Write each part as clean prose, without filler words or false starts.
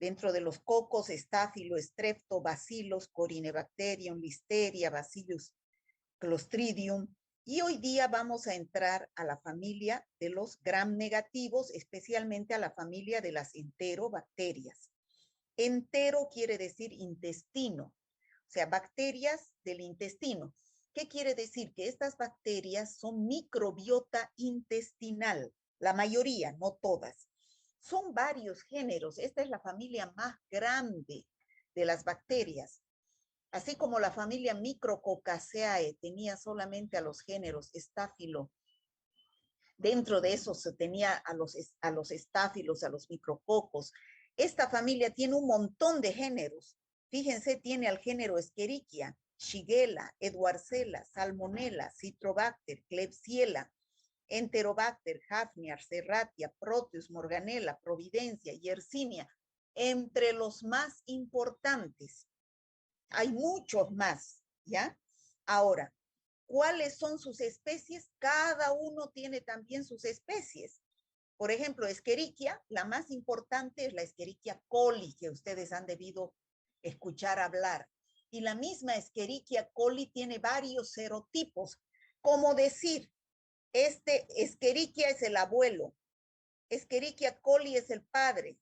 Dentro de los cocos, estáfilo, estrepto, bacilos, corinebacterium, listeria, bacillus clostridium. Y hoy día vamos a entrar a la familia de los gram negativos, especialmente a la familia de las enterobacterias. Entero quiere decir intestino, o sea, bacterias del intestino. ¿Qué quiere decir? Que estas bacterias son microbiota intestinal, la mayoría, no todas. Son varios géneros. Esta es la familia más grande de las bacterias. Así como la familia Micrococaceae tenía solamente a los géneros estáfilo, dentro de eso se tenía a los estáfilos, a los micrococos. Esta familia tiene un montón de géneros. Fíjense, tiene al género Escherichia, Shigella, Edwardsella, Salmonella, Citrobacter, Klebsiella, Enterobacter, Hafnia, Serratia, Proteus, Morganella, Providencia, Yersinia, entre los más importantes. Hay muchos más, ¿ya? Ahora, ¿cuáles son sus especies? Cada uno tiene también sus especies. Por ejemplo, Escherichia, la más importante es la Escherichia coli, que ustedes han debido escuchar hablar. Y la misma Escherichia coli tiene varios serotipos. Como decir, Escherichia es el abuelo, Escherichia coli es el padre,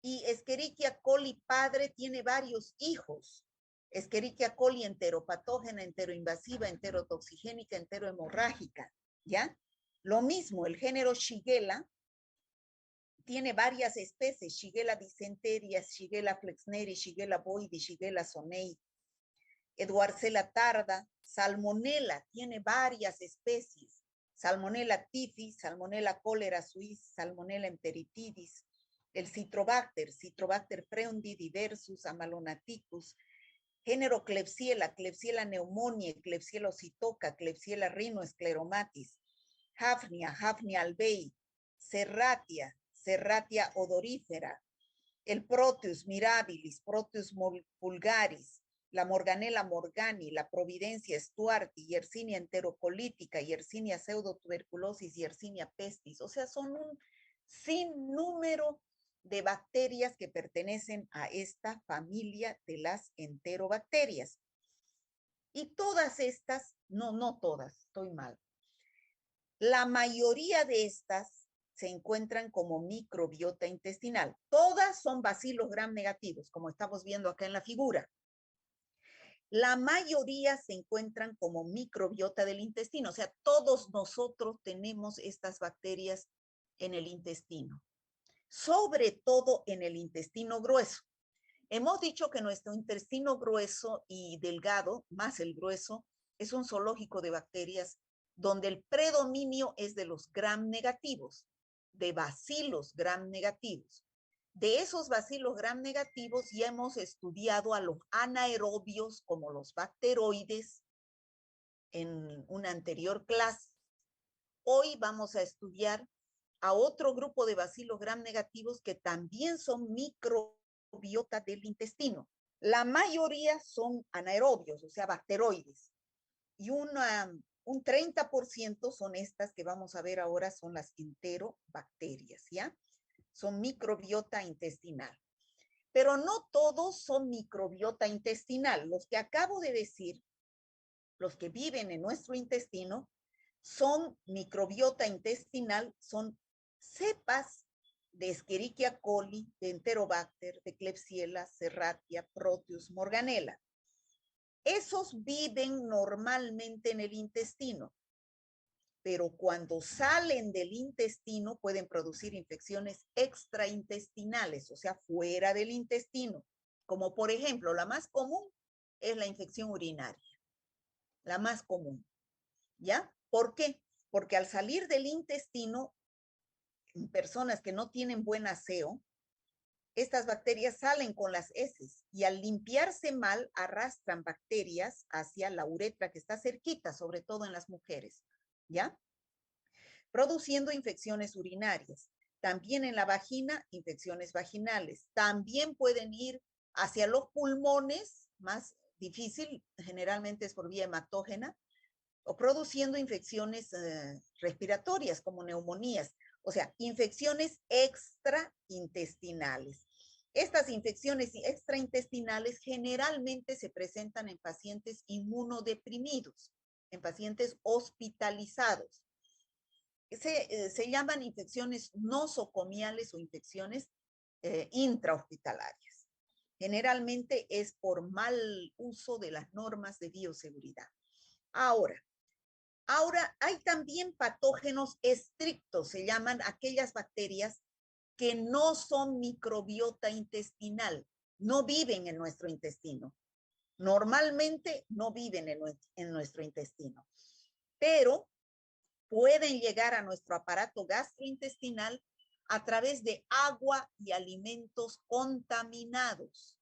y Escherichia coli padre tiene varios hijos. Escherichia coli enteropatógena, enteroinvasiva, enterotoxigénica, enterohemorrágica, ¿ya? Lo mismo, el género Shigella tiene varias especies, Shigella dysenteria, Shigella flexneri, Shigella boidi, Shigella sonei, Edwardsella tarda, Salmonella tiene varias especies, Salmonella typhi, Salmonella cholera suis, Salmonella enteritidis, el Citrobacter, Citrobacter freundi diversus, Amalonaticus, género Klebsiella, Klebsiella pneumoniae, Klebsiella ossitoca, Klebsiella rhinoescleromatis, Hafnia, Hafnia albei, Serratia, Serratia odorífera, el Proteus mirabilis, Proteus vulgaris, la Morganella morgani, la Providencia stuarti, Yersinia enterocolítica, Yersinia pseudotuberculosis, Yersinia pestis. O sea, son un sinnúmero de bacterias que pertenecen a esta familia de las enterobacterias. Y todas estas, no todas, estoy mal. La mayoría de estas se encuentran como microbiota intestinal. Todas son bacilos gram negativos, como estamos viendo acá en la figura. La mayoría se encuentran como microbiota del intestino, o sea, todos nosotros tenemos estas bacterias en el intestino, sobre todo en el intestino grueso. Hemos dicho que nuestro intestino grueso y delgado, más el grueso, es un zoológico de bacterias donde el predominio es de los gram negativos, de bacilos gram negativos. De esos bacilos gram negativos ya hemos estudiado a los anaerobios como los bacteroides en una anterior clase. Hoy vamos a estudiar a otro grupo de bacilos gram negativos que también son microbiota del intestino. La mayoría son anaerobios, o sea, bacteroides. Y un 30% son estas que vamos a ver ahora, son las enterobacterias, ¿ya? Son microbiota intestinal. Pero no todos son microbiota intestinal. Los que acabo de decir, los que viven en nuestro intestino, son microbiota intestinal, son cepas de Escherichia coli, de Enterobacter, de Klebsiella, Serratia, Proteus, Morganella. Esos viven normalmente en el intestino, pero cuando salen del intestino pueden producir infecciones extraintestinales, o sea, fuera del intestino, como por ejemplo, la más común es la infección urinaria, la más común, ¿ya? ¿Por qué? Porque al salir del intestino, en personas que no tienen buen aseo, estas bacterias salen con las heces y al limpiarse mal arrastran bacterias hacia la uretra que está cerquita, sobre todo en las mujeres, ¿ya? Produciendo infecciones urinarias. También en la vagina, infecciones vaginales. También pueden ir hacia los pulmones, más difícil, generalmente es por vía hematógena, o produciendo infecciones respiratorias como neumonías, o sea, infecciones extraintestinales. Estas infecciones extraintestinales generalmente se presentan en pacientes inmunodeprimidos, en pacientes hospitalizados. Se llaman infecciones nosocomiales o infecciones intrahospitalarias. Generalmente es por mal uso de las normas de bioseguridad. Ahora hay también patógenos estrictos, se llaman aquellas bacterias que no son microbiota intestinal, no viven en nuestro intestino. Normalmente no viven en nuestro intestino, pero pueden llegar a nuestro aparato gastrointestinal a través de agua y alimentos contaminados,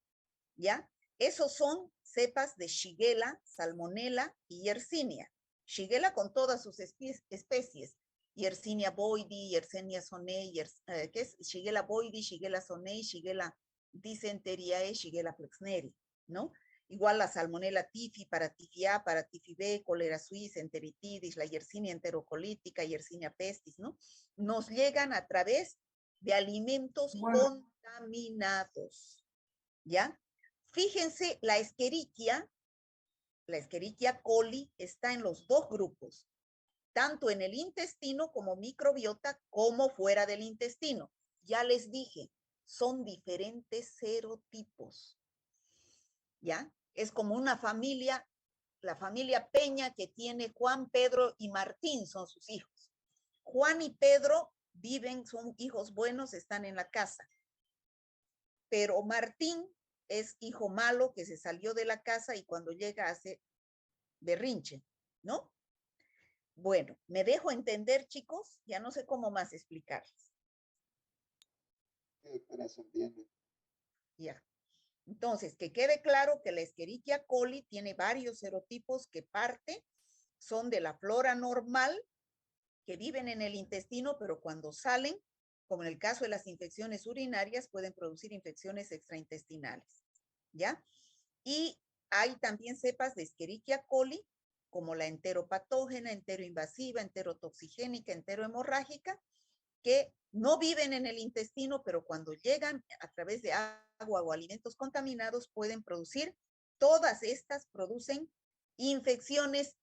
¿ya? Esos son cepas de Shigella, Salmonella y Yersinia. Shigella con todas sus especies. Yersinia boydii, Yersinia sonei, ¿qué es? Shigella boydii, Shigella sonei, Shigella dysenteriae, Shigella flexneri, ¿no? Igual la Salmonella typhi, Paratyphi A, Paratyphi B, cólera suiza, enteritidis, la Yersinia enterocolítica, Yersinia pestis, ¿no? Nos llegan a través de alimentos contaminados, ¿ya? Fíjense, la Escherichia coli está en los dos grupos, tanto en el intestino como microbiota, como fuera del intestino. Ya les dije, son diferentes serotipos, ¿ya? Es como una familia, la familia Peña que tiene Juan, Pedro y Martín, son sus hijos. Juan y Pedro viven, son hijos buenos, están en la casa. Pero Martín es hijo malo que se salió de la casa y cuando llega hace berrinche, ¿no? Bueno, ¿me dejo entender, chicos? Ya no sé cómo más explicarles. Doctora, se entiende. Ya. Entonces, que quede claro que la Escherichia coli tiene varios serotipos que son de la flora normal, que viven en el intestino, pero cuando salen, como en el caso de las infecciones urinarias, pueden producir infecciones extraintestinales, ¿ya? Y hay también cepas de Escherichia coli, como la enteropatógena, enteroinvasiva, enterotoxigénica, enterohemorrágica, que no viven en el intestino, pero cuando llegan a través de agua o alimentos contaminados pueden producir, todas estas producen infecciones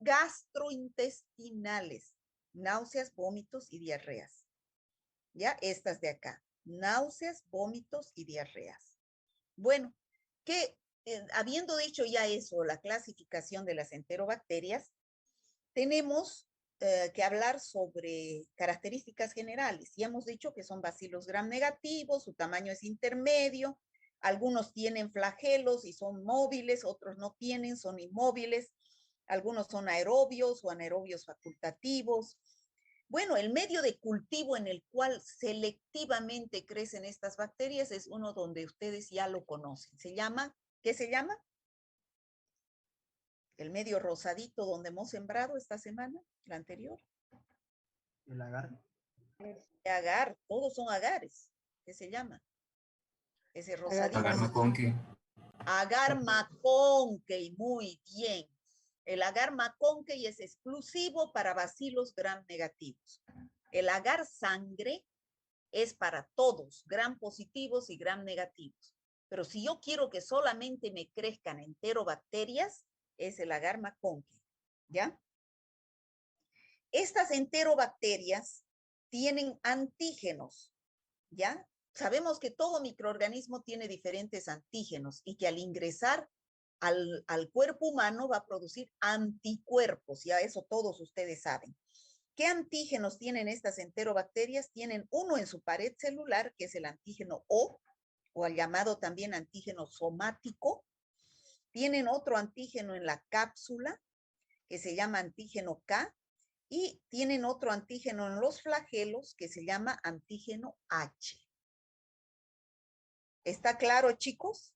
gastrointestinales, náuseas, vómitos y diarreas. ¿Ya? Estas de acá, náuseas, vómitos y diarreas. Bueno, habiendo dicho ya eso, la clasificación de las enterobacterias, tenemos que hablar sobre características generales. Ya hemos dicho que son bacilos gram negativos, su tamaño es intermedio, algunos tienen flagelos y son móviles, otros no tienen, son inmóviles, algunos son aerobios o anaerobios facultativos. Bueno, el medio de cultivo en el cual selectivamente crecen estas bacterias es uno donde ustedes ya lo conocen. ¿Qué se llama? El medio rosadito donde hemos sembrado esta semana, la anterior. ¿El agar? Agar, todos son agares. ¿Qué se llama? Ese rosadito. Agar McConkey. Agar McConkey, muy bien. El agar McConkey es exclusivo para bacilos gram negativos. El agar sangre es para todos, gram positivos y gram negativos. Pero si yo quiero que solamente me crezcan enterobacterias, es el agar McConkey, ¿ya? Estas enterobacterias tienen antígenos, ¿ya? Sabemos que todo microorganismo tiene diferentes antígenos y que al ingresar al cuerpo humano va a producir anticuerpos, ya eso todos ustedes saben. ¿Qué antígenos tienen estas enterobacterias? Tienen uno en su pared celular, que es el antígeno O al llamado también antígeno somático. Tienen otro antígeno en la cápsula, que se llama antígeno K, y tienen otro antígeno en los flagelos, que se llama antígeno H. ¿Está claro, chicos?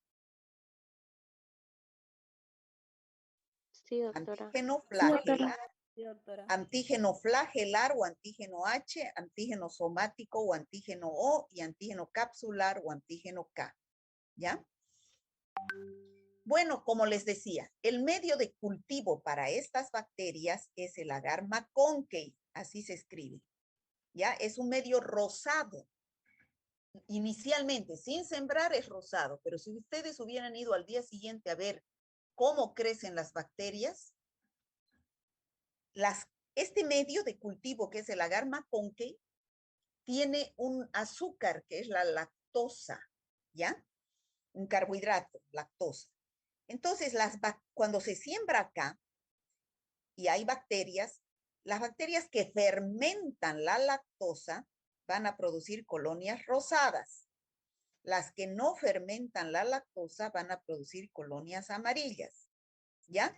Sí, doctora. Antígeno flagelar. Sí, doctora. Antígeno flagelar o antígeno H, antígeno somático o antígeno O y antígeno capsular o antígeno K. ¿Ya? Bueno, como les decía, el medio de cultivo para estas bacterias es el agar McConkey, así se escribe. ¿Ya? Es un medio rosado. inicialmente, sin sembrar, es rosado, pero si ustedes hubieran ido al día siguiente a ver cómo crecen las bacterias, este medio de cultivo, que es el agar maconque, tiene un azúcar, que es la lactosa, ¿ya? Un carbohidrato, lactosa. Entonces, cuando se siembra acá y hay bacterias, las bacterias que fermentan la lactosa van a producir colonias rosadas. Las que no fermentan la lactosa van a producir colonias amarillas, ¿ya?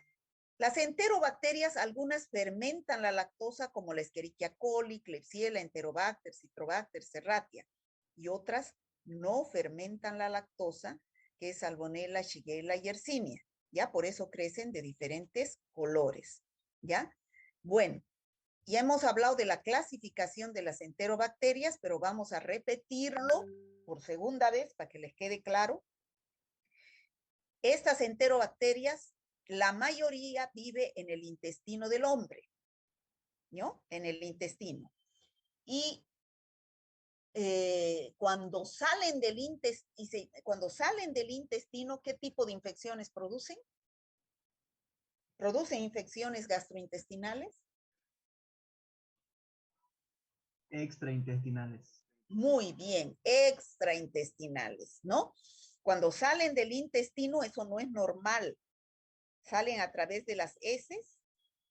Las enterobacterias, algunas fermentan la lactosa como la Escherichia coli, Klebsiella, Enterobacter, Citrobacter, Serratia, y otras no fermentan la lactosa, que es Salmonella, Shigella y Yersinia, ¿ya? Por eso crecen de diferentes colores, ¿ya? Bueno, ya hemos hablado de la clasificación de las enterobacterias, pero vamos a repetirlo por segunda vez para que les quede claro. Estas enterobacterias, la mayoría vive en el intestino del hombre, ¿no? En el intestino. Y cuando salen del intestino, ¿qué tipo de infecciones producen? ¿Producen infecciones gastrointestinales? Extraintestinales. Muy bien, extraintestinales, ¿no? Cuando salen del intestino, eso no es normal. Salen a través de las heces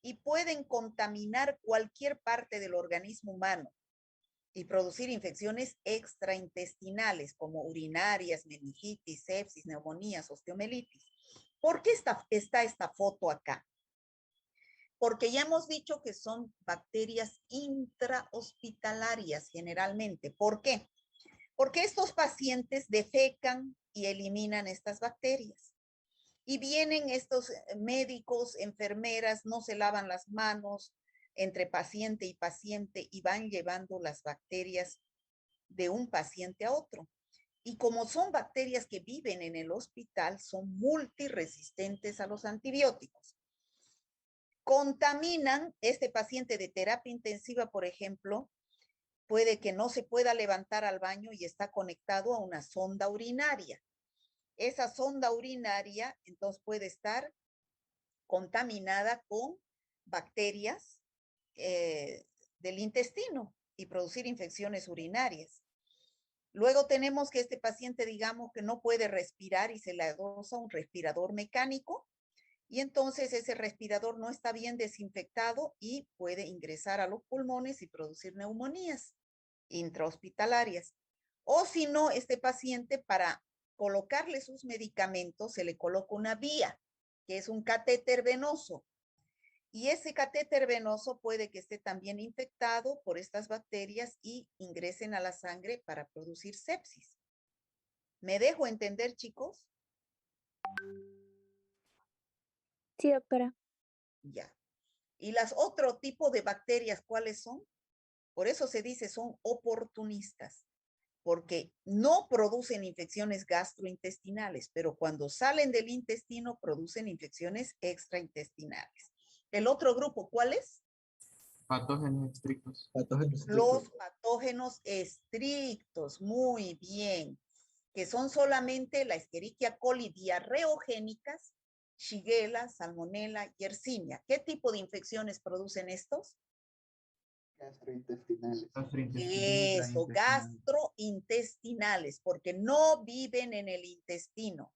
y pueden contaminar cualquier parte del organismo humano y producir infecciones extraintestinales como urinarias, meningitis, sepsis, neumonías, osteomelitis. ¿Por qué está esta foto acá? Porque ya hemos dicho que son bacterias intrahospitalarias generalmente. ¿Por qué? Porque estos pacientes defecan y eliminan estas bacterias. Y vienen estos médicos, enfermeras, no se lavan las manos entre paciente y paciente y van llevando las bacterias de un paciente a otro. Y como son bacterias que viven en el hospital, son multiresistentes a los antibióticos. Contaminan este paciente de terapia intensiva, por ejemplo, puede que no se pueda levantar al baño y está conectado a una sonda urinaria. Esa sonda urinaria entonces puede estar contaminada con bacterias del intestino y producir infecciones urinarias. Luego tenemos que este paciente, digamos, que no puede respirar y se le adosa un respirador mecánico y entonces ese respirador no está bien desinfectado y puede ingresar a los pulmones y producir neumonías intrahospitalarias. O si no, este paciente para colocarle sus medicamentos se le coloca una vía, que es un catéter venoso. Y ese catéter venoso puede que esté también infectado por estas bacterias y ingresen a la sangre para producir sepsis. ¿Me dejo entender, chicos? Sí, doctora. Ya. ¿Y las otro tipo de bacterias cuáles son? Por eso se dice son oportunistas, porque no producen infecciones gastrointestinales, pero cuando salen del intestino producen infecciones extraintestinales. ¿El otro grupo cuál es? Patógenos estrictos. Los patógenos estrictos, muy bien, que son solamente la Escherichia coli diarreogénicas, Shigella, Salmonella, Yersinia. ¿Qué tipo de infecciones producen estos? Gastrointestinales. Eso, gastrointestinales, porque no viven en el intestino.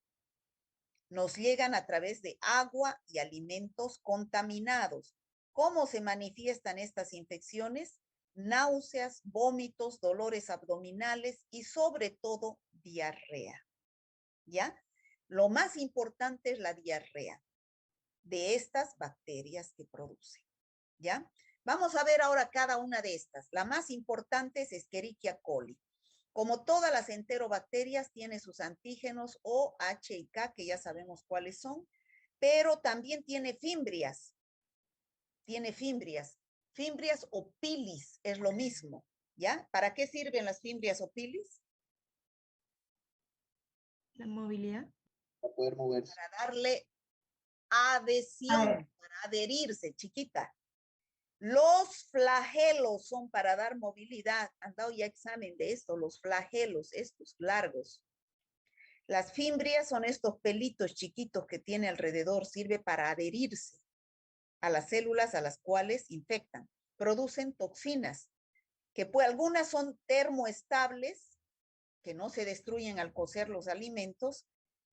Nos llegan a través de agua y alimentos contaminados. ¿Cómo se manifiestan estas infecciones? Náuseas, vómitos, dolores abdominales y sobre todo diarrea. ¿Ya? Lo más importante es la diarrea de estas bacterias que producen. ¿Ya? Vamos a ver ahora cada una de estas. La más importante es Escherichia coli. Como todas las enterobacterias, tiene sus antígenos O, H y K, que ya sabemos cuáles son, pero también tiene fimbrias. Tiene fimbrias. Fimbrias o pilis es lo mismo, ¿ya? ¿Para qué sirven las fimbrias o pilis? La movilidad. Para poder moverse. Para darle adhesión, para adherirse, chiquita. Los flagelos son para dar movilidad. Han dado ya examen de esto, los flagelos, estos largos. Las fimbrias son estos pelitos chiquitos que tiene alrededor, sirve para adherirse a las células a las cuales infectan. Producen toxinas, que pues, algunas son termoestables, que no se destruyen al cocer los alimentos,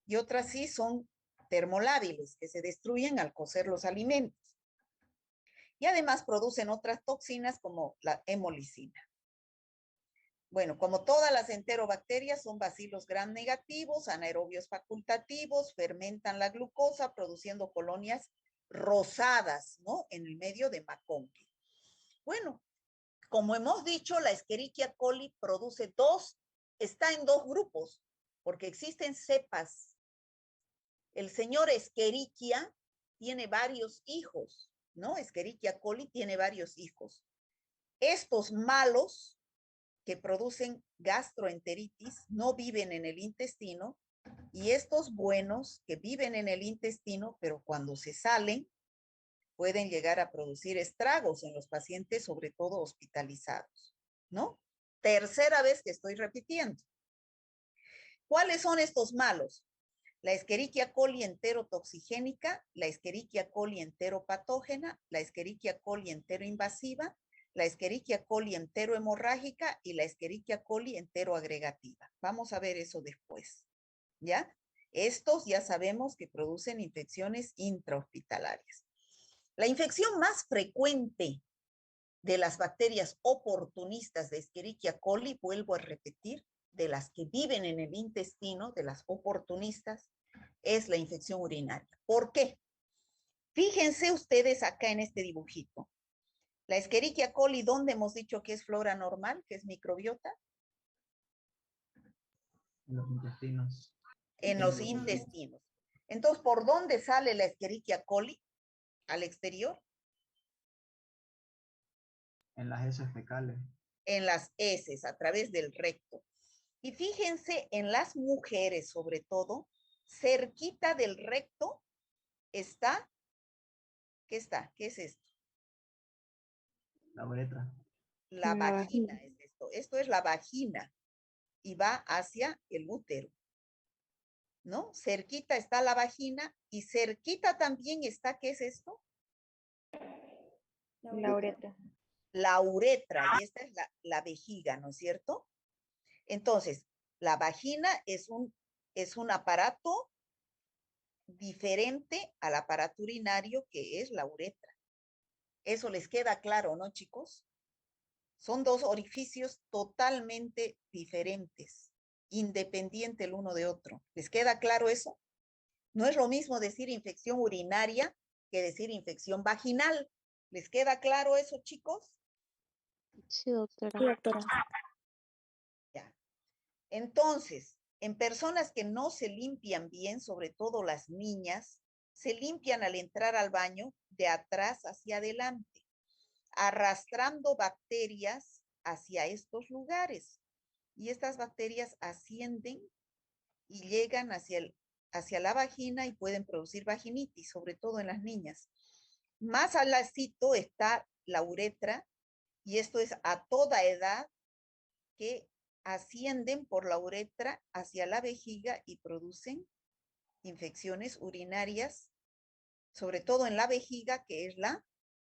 y otras sí son termolábiles, que se destruyen al cocer los alimentos. Y además producen otras toxinas como la hemolicina. Bueno, como todas las enterobacterias son bacilos gram negativos, anaerobios facultativos, fermentan la glucosa produciendo colonias rosadas, ¿no? En el medio de Maconque. Bueno, como hemos dicho, la Escherichia coli produce está en dos grupos, porque existen cepas. El señor Escherichia tiene varios hijos, ¿no? Escherichia coli tiene varios hijos. Estos malos que producen gastroenteritis no viven en el intestino, y estos buenos que viven en el intestino, pero cuando se salen, pueden llegar a producir estragos en los pacientes, sobre todo hospitalizados, ¿no? Tercera vez que estoy repitiendo. ¿Cuáles son estos malos? La Escherichia coli enterotoxigénica, la Escherichia coli enteropatógena, la Escherichia coli enteroinvasiva, la Escherichia coli enterohemorrágica y la Escherichia coli enteroagregativa. Vamos a ver eso después, ¿ya? Estos ya sabemos que producen infecciones intrahospitalarias. La infección más frecuente de las bacterias oportunistas de Escherichia coli, vuelvo a repetir, de las que viven en el intestino, de las oportunistas, es la infección urinaria. ¿Por qué? Fíjense ustedes acá en este dibujito. La Escherichia coli, ¿dónde hemos dicho que es flora normal, que es microbiota? En los intestinos. En los intestinos. Entonces, ¿por dónde sale la Escherichia coli? Al exterior. En las heces fecales. En las heces, a través del recto. Y fíjense, en las mujeres, sobre todo, cerquita del recto está, ¿qué está? ¿Qué es esto? La uretra. La La vagina vagina. es esto. Esto es la vagina y va hacia el útero, ¿no? Cerquita está la vagina y cerquita también está, ¿qué es esto? La uretra. La uretra, y esta es la vejiga, ¿no es cierto? Entonces, la vagina es un aparato diferente al aparato urinario que es la uretra. Eso les queda claro, ¿no, chicos? Son dos orificios totalmente diferentes, independiente el uno de otro. ¿Les queda claro eso? No es lo mismo decir infección urinaria que decir infección vaginal. ¿Les queda claro eso, chicos? Sí, doctora. Sí, doctora. Ya. Entonces, en personas que no se limpian bien, sobre todo las niñas, se limpian al entrar al baño de atrás hacia adelante, arrastrando bacterias hacia estos lugares. Y estas bacterias ascienden y llegan hacia la vagina y pueden producir vaginitis, sobre todo en las niñas. Más al lacito está la uretra, y esto es a toda edad, que ascienden por la uretra hacia la vejiga y producen infecciones urinarias, sobre todo en la vejiga, que es la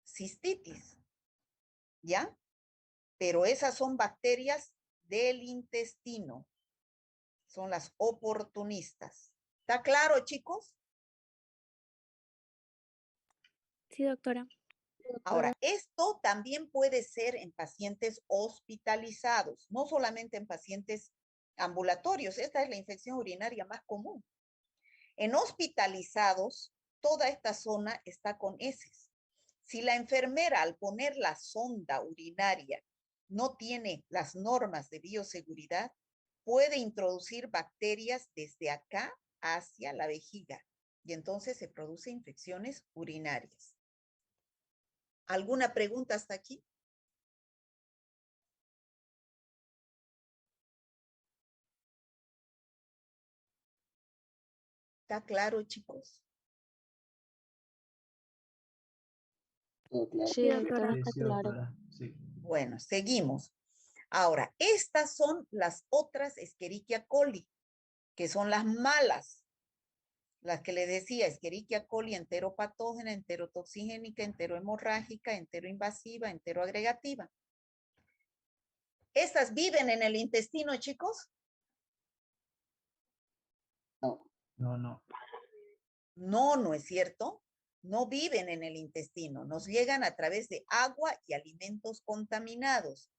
cistitis, ¿ya? Pero esas son bacterias del intestino, son las oportunistas. ¿Está claro, chicos? Sí, doctora. Ahora, esto también puede ser en pacientes hospitalizados, no solamente en pacientes ambulatorios. Esta es la infección urinaria más común. En hospitalizados, toda esta zona está con heces. Si la enfermera al poner la sonda urinaria no tiene las normas de bioseguridad, puede introducir bacterias desde acá hacia la vejiga y entonces se producen infecciones urinarias. ¿Alguna pregunta hasta aquí? ¿Está claro, chicos? Todo claro. Sí, doctora, Sí, está sí, claro. doctora. Sí. Bueno, seguimos. Ahora, estas son las otras Escherichia coli, que son las malas. Las que les decía, Escherichia coli enteropatógena, enterotoxigénica, enterohemorrágica, enteroinvasiva, enteroagregativa. ¿Estas viven en el intestino, chicos? No. No, no. No, no es cierto. No viven en el intestino. Nos llegan a través de agua y alimentos contaminados.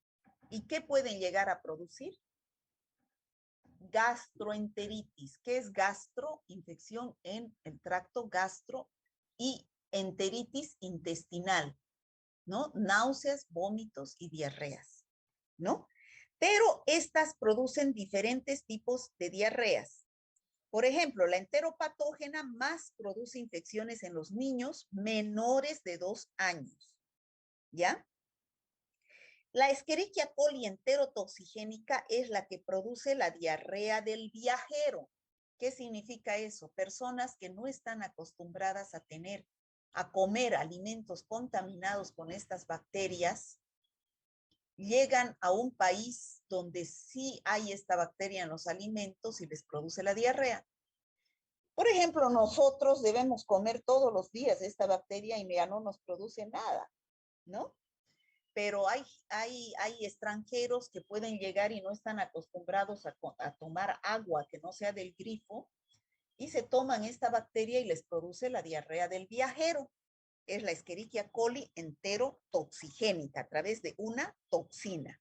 ¿Y qué pueden llegar a producir? Gastroenteritis. ¿Qué es gastro? Infección en el tracto gastro y enteritis intestinal, ¿no? Náuseas, vómitos y diarreas, ¿no? Pero estas producen diferentes tipos de diarreas. Por ejemplo, la enteropatógena más produce infecciones en los niños menores de 2 años, ¿ya? La Escherichia coli enterotoxigénica es la que produce la diarrea del viajero. ¿Qué significa eso? Personas que no están acostumbradas a comer alimentos contaminados con estas bacterias, llegan a un país donde sí hay esta bacteria en los alimentos y les produce la diarrea. Por ejemplo, nosotros debemos comer todos los días esta bacteria y ya no nos produce nada, ¿no? Pero hay extranjeros que pueden llegar y no están acostumbrados a tomar agua que no sea del grifo y se toman esta bacteria y les produce la diarrea del viajero. Es la Escherichia coli enterotoxigénica a través de una toxina,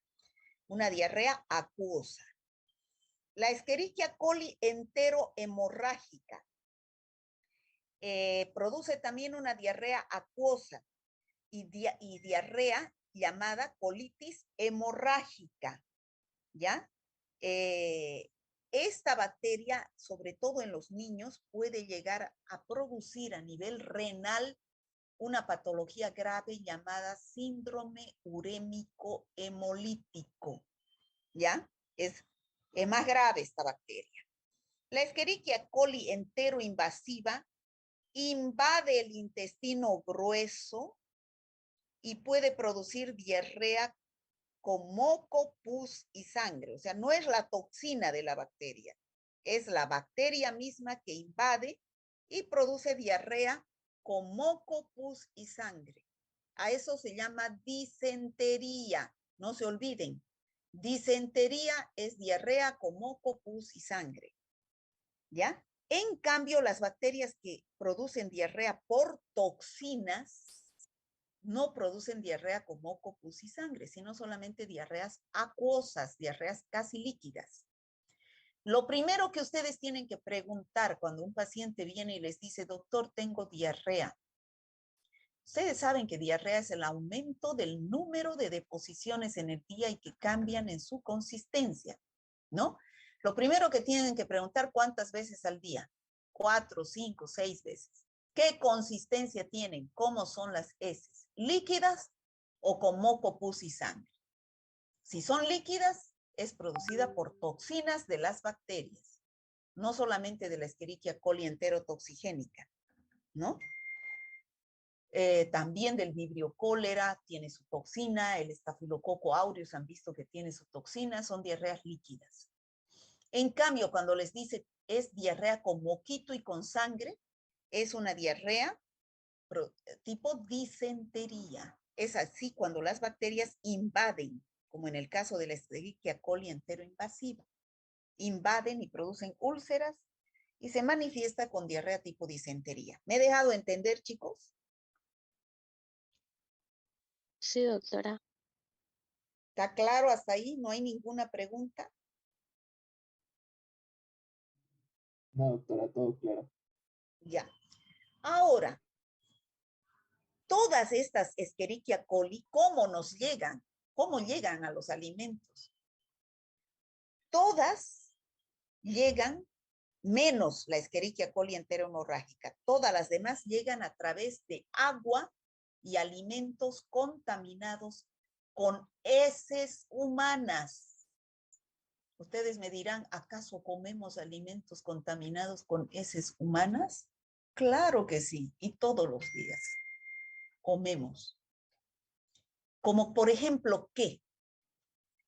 una diarrea acuosa. La Escherichia coli enterohemorrágica produce también una diarrea acuosa y diarrea llamada colitis hemorrágica, ¿ya? Esta bacteria, sobre todo en los niños, puede llegar a producir a nivel renal una patología grave llamada síndrome urémico hemolítico, ¿ya? Es más grave esta bacteria. La Escherichia coli enteroinvasiva invade el intestino grueso y puede producir diarrea con moco, pus y sangre. O sea, no es la toxina de la bacteria, es la bacteria misma que invade y produce diarrea con moco, pus y sangre. A eso se llama disentería. No se olviden. Disentería es diarrea con moco, pus y sangre. ¿Ya? En cambio, las bacterias que producen diarrea por toxinas no producen diarrea con moco, pus y sangre, sino solamente diarreas acuosas, diarreas casi líquidas. Lo primero que ustedes tienen que preguntar cuando un paciente viene y les dice, doctor, tengo diarrea. Ustedes saben que diarrea es el aumento del número de deposiciones en el día y que cambian en su consistencia, ¿no? Lo primero que tienen que preguntar, ¿cuántas veces al día? 4, 5, 6 veces. ¿Qué consistencia tienen? ¿Cómo son las heces? ¿Líquidas o con moco, pus y sangre? Si son líquidas, es producida por toxinas de las bacterias, no solamente de la Escherichia coli enterotoxigénica, ¿no? También del vibrio cólera tiene su toxina, el estafilococo aureus han visto que tiene su toxina, son diarreas líquidas. En cambio, cuando les dice es diarrea con moquito y con sangre, es una diarrea tipo disentería. Es así cuando las bacterias invaden, como en el caso de la Escherichia coli enteroinvasiva, invaden y producen úlceras y se manifiesta con diarrea tipo disentería. ¿Me he dejado entender, chicos? Sí, doctora. ¿Está claro hasta ahí? ¿No hay ninguna pregunta? No, doctora, todo claro. Ya. Ahora, todas estas Escherichia coli, ¿cómo nos llegan? ¿Cómo llegan a los alimentos? Todas llegan, menos la Escherichia coli enterohemorrágica. Todas las demás llegan a través de agua y alimentos contaminados con heces humanas. Ustedes me dirán, ¿acaso comemos alimentos contaminados con heces humanas? Claro que sí, y todos los días comemos. Como por ejemplo, ¿qué?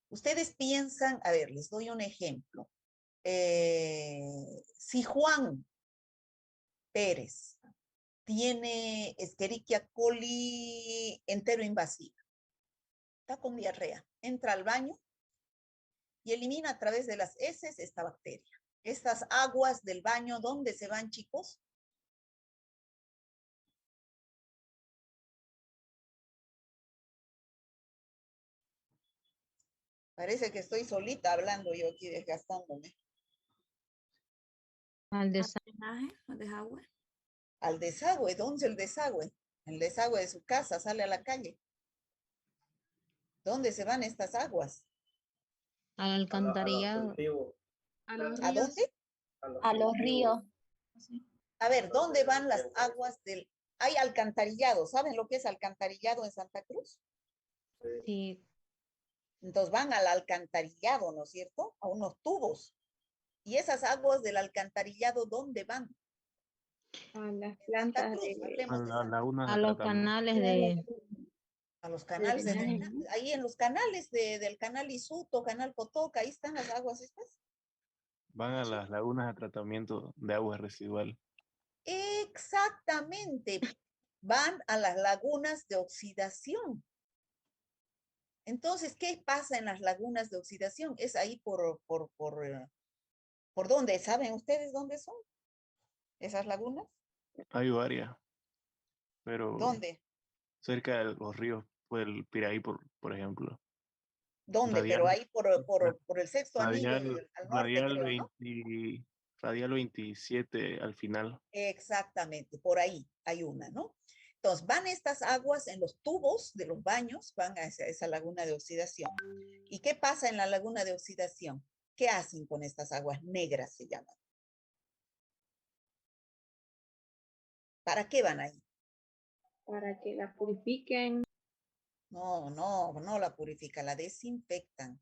Ustedes piensan, a ver, les doy un ejemplo. Si Juan Pérez tiene Escherichia coli enteroinvasiva, está con diarrea, entra al baño y elimina a través de las heces esta bacteria. Estas aguas del baño, ¿dónde se van, chicos? Parece que estoy solita hablando yo aquí desgastándome. Al desagüe. Al desagüe. ¿Dónde es el desagüe? El desagüe de su casa, sale a la calle. ¿Dónde se van estas aguas? Al alcantarillado. A los ¿A ríos. dónde? A los ríos. A ver, ¿dónde van las aguas del... Hay alcantarillado, ¿saben lo que es alcantarillado en Santa Cruz? Sí. Entonces van al alcantarillado, ¿no es cierto? A unos tubos. ¿Y esas aguas del alcantarillado dónde van? A las Santa plantas Cruz, de... hablemos de Santa lagunas A de los tratamiento. canales de... A los canales de drenaje. drenaje. Ahí en los canales del canal Isuto, canal Cotoca, ahí están las aguas estas. Van a las lagunas de tratamiento de aguas residual. Exactamente. Van a las lagunas de oxidación. Entonces, ¿qué pasa en las lagunas de oxidación? Es ahí ¿por dónde? ¿Saben ustedes dónde son esas lagunas? Hay varias, pero ¿Dónde? cerca de los ríos, por el Piraí, por ejemplo. ¿Dónde? Pero Radial, ahí por el sexto anillo al norte, radial, creo, ¿no? radial 27 al final. Exactamente, por ahí hay una, ¿no? Entonces, van estas aguas en los tubos de los baños, van a esa laguna de oxidación. ¿Y qué pasa en la laguna de oxidación? ¿Qué hacen con estas aguas negras, se llaman? ¿Para qué van ahí? Para que la purifiquen. No la purifican, la desinfectan,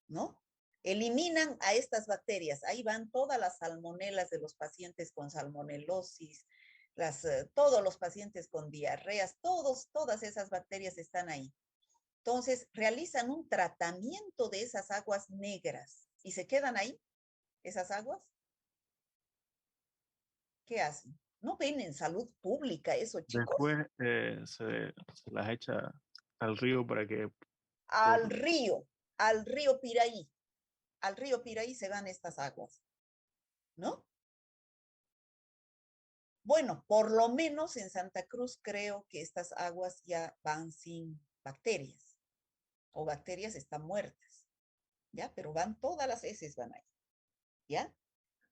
¿no? Eliminan a estas bacterias. Ahí van todas las salmonelas de los pacientes con salmonelosis, todos los pacientes con diarreas, todas esas bacterias están ahí. Entonces, realizan un tratamiento de esas aguas negras y se quedan ahí, esas aguas. ¿Qué hacen? No ven en salud pública eso, chicos. Después se las echa al río para que... Al río Piraí. Al río Piraí se van estas aguas, ¿no? Bueno, por lo menos en Santa Cruz creo que estas aguas ya van sin bacterias, o bacterias están muertas, ¿ya? Pero van todas las heces van ahí, ¿ya?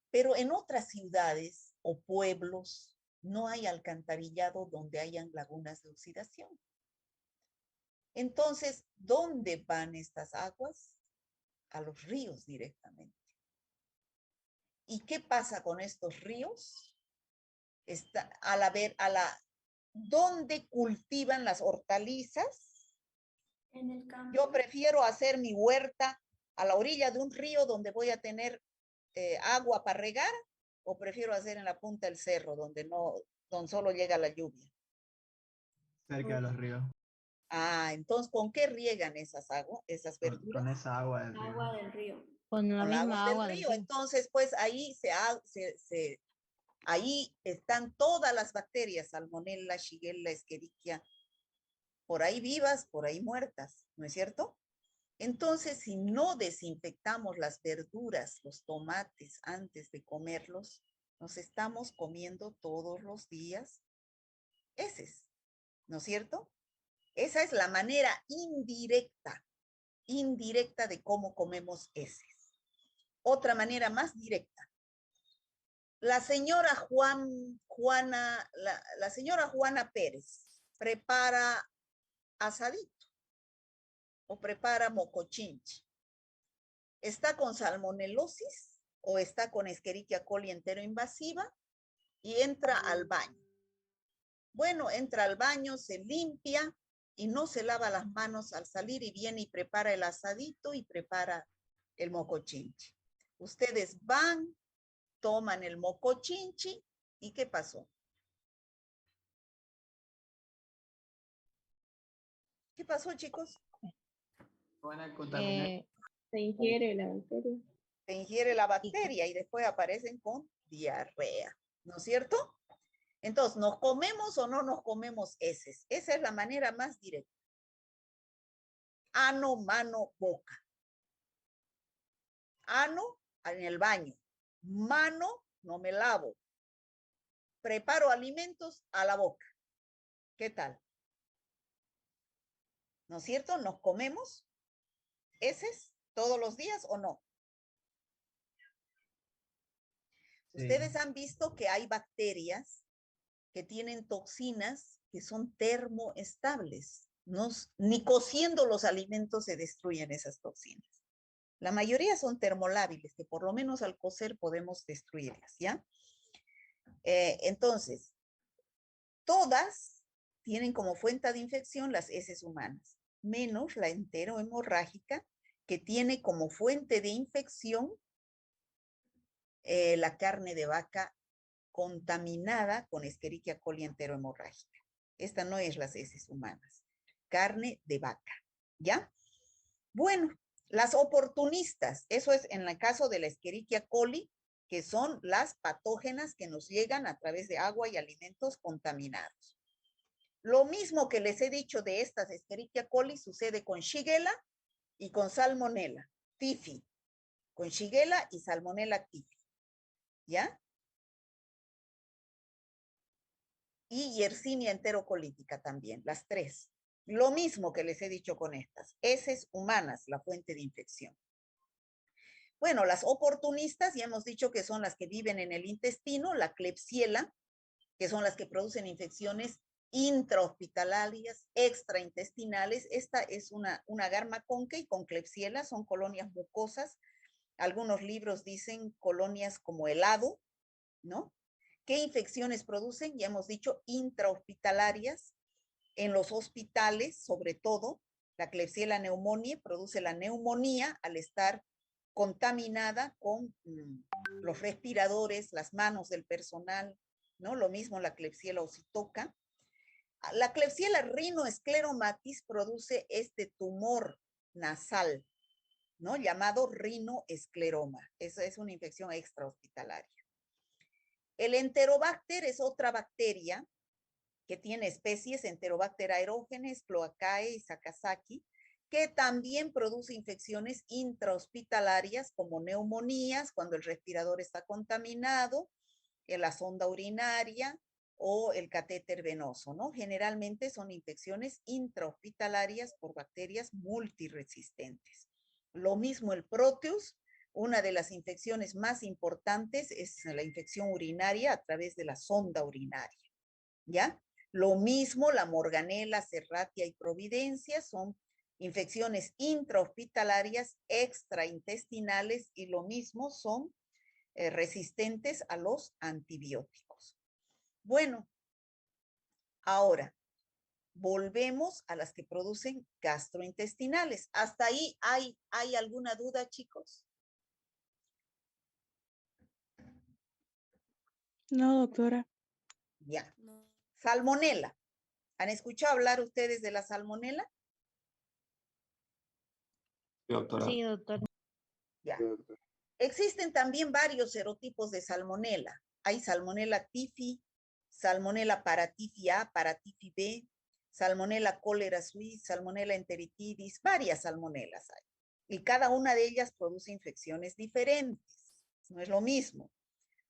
Pero en otras ciudades o pueblos no hay alcantarillado donde hayan lagunas de oxidación. Entonces, ¿dónde van estas aguas? A los ríos directamente. ¿Y qué pasa con estos ríos? ¿Dónde cultivan las hortalizas? En el campo. Yo prefiero hacer mi huerta a la orilla de un río donde voy a tener agua para regar, o prefiero hacer en la punta del cerro donde solo llega la lluvia. Cerca de los ríos. Ah, entonces, ¿con qué riegan esas verduras? Con esa agua del río. Agua del río. Con la Con la misma agua del del río. río. Entonces, pues ahí ahí están todas las bacterias, Salmonella, Shigella, Escherichia, por ahí vivas, por ahí muertas, ¿no es cierto? Entonces, si no desinfectamos las verduras, los tomates antes de comerlos, nos estamos comiendo todos los días heces, ¿no es cierto? Esa es la manera indirecta de cómo comemos heces. Otra manera más directa. La señora la señora Juana Pérez prepara asadito o prepara mocochinchi. ¿Está con salmonelosis o está con Escherichia coli enteroinvasiva? Y entra al baño. Bueno, entra al baño, se limpia y no se lava las manos al salir y viene y prepara el asadito y prepara el mocochinchi. Ustedes van, toman el mocochinchi y ¿qué pasó? ¿Qué pasó, chicos? Van a contaminar. Se ingiere la bacteria. Se ingiere la bacteria y después aparecen con diarrea, ¿no es cierto? Entonces, ¿nos comemos o no nos comemos heces? Esa es la manera más directa. Ano, mano, boca. Ano, en el baño. Mano, no me lavo. Preparo alimentos a la boca. ¿Qué tal? ¿No es cierto? ¿Nos comemos heces todos los días o no? Sí. Ustedes han visto que hay bacterias que tienen toxinas que son termoestables. No, ni cociendo los alimentos se destruyen esas toxinas. La mayoría son termolábiles, que por lo menos al cocer podemos destruirlas, ¿ya? Entonces, todas tienen como fuente de infección las heces humanas, menos la enterohemorrágica, que tiene como fuente de infección la carne de vaca contaminada con Escherichia coli enterohemorrágica. Esta no es las heces humanas, carne de vaca, ¿ya? Bueno, las oportunistas, eso es en el caso de la Escherichia coli, que son las patógenas que nos llegan a través de agua y alimentos contaminados. Lo mismo que les he dicho de estas Escherichia coli sucede con Shigella y con Salmonella typhi, con Shigella y Salmonella typhi, ¿ya? Y Yersinia enterocolítica también, las tres. Lo mismo que les he dicho con estas, heces humanas, la fuente de infección. Bueno, las oportunistas ya hemos dicho que son las que viven en el intestino, la Klebsiella, que son las que producen infecciones intrahospitalarias, extraintestinales. Esta es una Garmaconke con Klebsiella, son colonias mucosas. Algunos libros dicen colonias como helado, ¿no? ¿Qué infecciones producen? Ya hemos dicho intrahospitalarias. En los hospitales, sobre todo, la Klebsiella pneumoniae produce la neumonía al estar contaminada con los respiradores, las manos del personal, ¿no? Lo mismo la Klebsiella ossitoca. La Klebsiella rhinoescleromatis produce este tumor nasal, ¿no? Llamado rinoescleroma. Esa es una infección extrahospitalaria. El Enterobacter es otra bacteria que tiene especies Enterobacter aerógenes, Cloacae y Sakazaki, que también produce infecciones intrahospitalarias como neumonías cuando el respirador está contaminado, la sonda urinaria o el catéter venoso, ¿no? Generalmente son infecciones intrahospitalarias por bacterias multiresistentes. Lo mismo el Proteus, una de las infecciones más importantes es la infección urinaria a través de la sonda urinaria, ¿ya? Lo mismo la Morganella, Serratia y Providencia son infecciones intrahospitalarias, extraintestinales y lo mismo son resistentes a los antibióticos. Bueno, ahora volvemos a las que producen gastrointestinales. ¿Hasta ahí hay alguna duda, chicos? No, doctora. Ya. Salmonela. ¿Han escuchado hablar ustedes de la salmonela? Doctora. Sí, doctora. Ya. Existen también varios serotipos de salmonela. Hay salmonela typhi, salmonela paratyphi A, paratyphi B, salmonela cólera suis, salmonela enteritidis, varias salmonelas hay. Y cada una de ellas produce infecciones diferentes. No es lo mismo.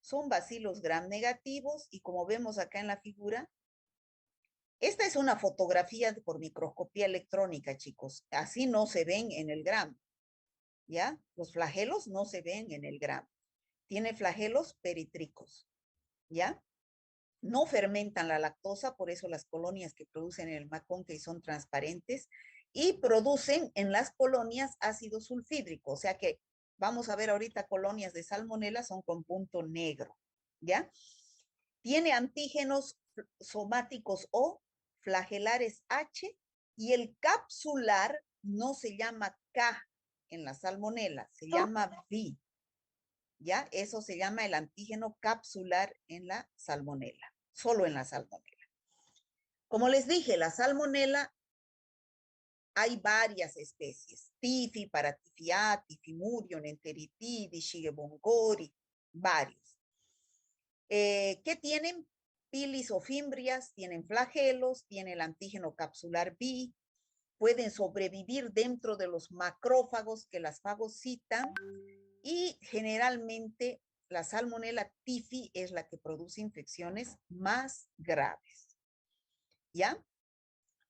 Son bacilos gram negativos y como vemos acá en la figura, esta es una fotografía por microscopía electrónica, chicos. Así no se ven en el gram. ¿Ya? Los flagelos no se ven en el gram. Tiene flagelos peritricos, ¿ya? No fermentan la lactosa, por eso las colonias que producen en el McConkey son transparentes y producen en las colonias ácido sulfídrico, o sea que vamos a ver ahorita colonias de salmonela son con punto negro, ¿ya? Tiene antígenos somáticos O, flagelares H y el capsular no se llama K en la salmonela, se llama V. ¿Ya? Eso se llama el antígeno capsular en la salmonela, solo en la salmonela. Como les dije, la salmonela hay varias especies. Tifi, Paratifia, Tifimurion, Enteritidi, Shigebongori, varios. ¿Qué tienen? Pilis o fimbrias, tienen flagelos, tienen el antígeno capsular B, pueden sobrevivir dentro de los macrófagos que las fagocitan y generalmente la Salmonella tifi es la que produce infecciones más graves. ¿Ya?